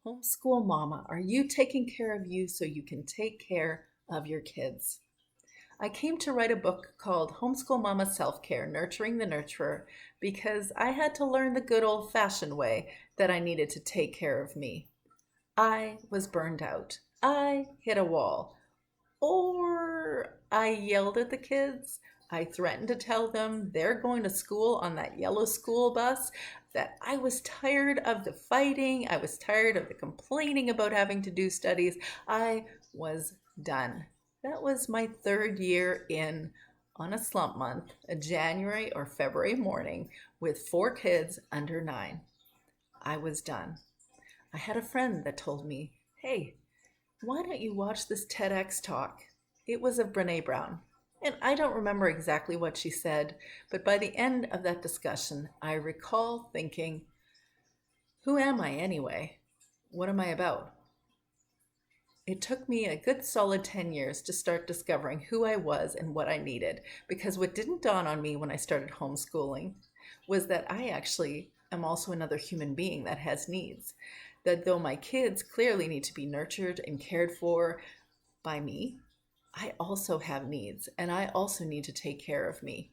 Homeschool Mama, are you taking care of you so you can take care of your kids? I came to write a book called Homeschool Mama Self Care Nurturing the Nurturer because I had to learn the good old fashioned way that I needed to take care of me. I was burned out. I hit a wall. Or I yelled at the kids. I threatened to tell them they're going to school on that yellow school bus, that I was tired of the fighting. I was tired of the complaining about having to do studies. I was done. That was my third year in on a slump month, a January or February morning with four kids under 9. I was done. I had a friend that told me, hey, why don't you watch this TEDx talk? It was of Brene Brown. And I don't remember exactly what she said, but by the end of that discussion, I recall thinking, who am I anyway? What am I about? It took me a good solid 10 years to start discovering who I was and what I needed, because what didn't dawn on me when I started homeschooling was that I actually am also another human being that has needs. That though my kids clearly need to be nurtured and cared for by me, I also have needs and I also need to take care of me.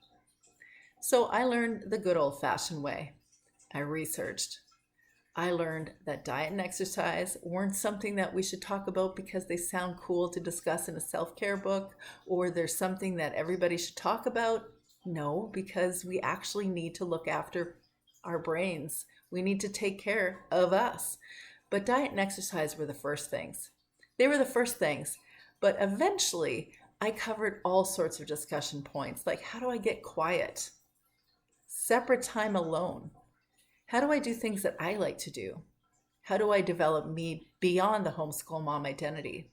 So I learned the good old fashioned way. I researched. I learned that diet and exercise weren't something that we should talk about because they sound cool to discuss in a self care book or there's something that everybody should talk about. No, because we actually need to look after our brains. We need to take care of us. But diet and exercise were the first things. They were the first things. But eventually, I covered all sorts of discussion points like how do I get quiet? Separate time alone. How do I do things that I like to do? How do I develop me beyond the homeschool mom identity?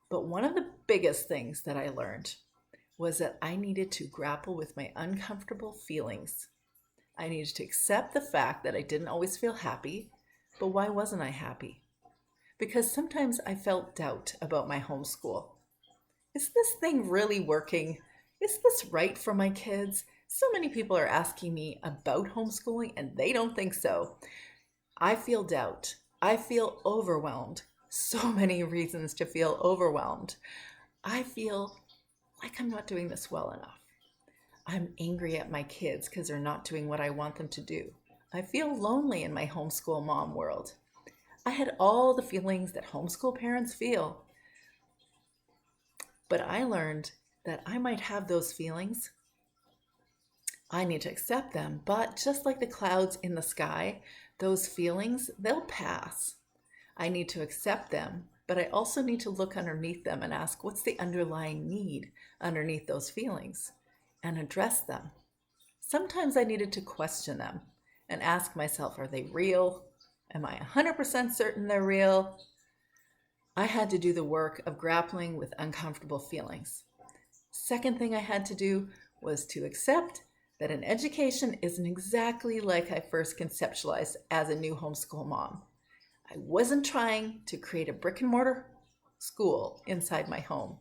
But one of the biggest things that I learned was that I needed to grapple with my uncomfortable feelings. I needed to accept the fact that I didn't always feel happy, but why wasn't I happy? Because sometimes I felt doubt about my homeschool. Is this thing really working? Is this right for my kids? So many people are asking me about homeschooling and they don't think so. I feel doubt. I feel overwhelmed. So many reasons to feel overwhelmed. I feel like I'm not doing this well enough. I'm angry at my kids because they're not doing what I want them to do. I feel lonely in my homeschool mom world. I had all the feelings that homeschool parents feel. But I learned that I might have those feelings. I need to accept them, but just like the clouds in the sky, those feelings, they'll pass. I need to accept them, but I also need to look underneath them and ask, what's the underlying need underneath those feelings and address them. Sometimes I needed to question them and ask myself, are they real? Am I 100% certain they're real? I had to do the work of grappling with uncomfortable feelings. Second thing I had to do was to accept that an education isn't exactly like I first conceptualized as a new homeschool mom. I wasn't trying to create a brick and mortar school inside my home.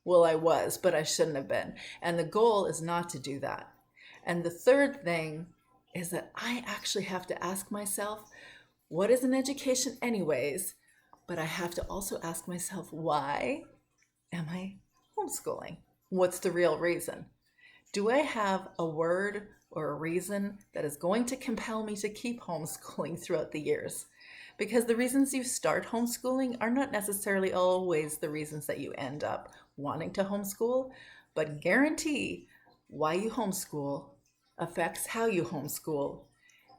Well, I was, but I shouldn't have been. And the goal is not to do that. And the third thing is that I actually have to ask myself, what is an education anyways? But I have to also ask myself, why am I homeschooling? What's the real reason? Do I have a word or a reason that is going to compel me to keep homeschooling throughout the years? Because the reasons you start homeschooling are not necessarily always the reasons that you end up wanting to homeschool, but guarantee why you homeschool affects how you homeschool,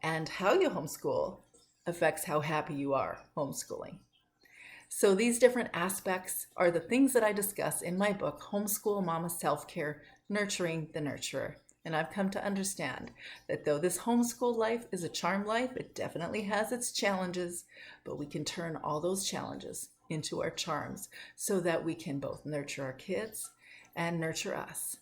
and how you homeschool affects how happy you are homeschooling. So these different aspects are the things that I discuss in my book, Homeschool Mama Self-Care, Nurturing the Nurturer. And I've come to understand that though this homeschool life is a charmed life, it definitely has its challenges, but we can turn all those challenges into our charms so that we can both nurture our kids and nurture us.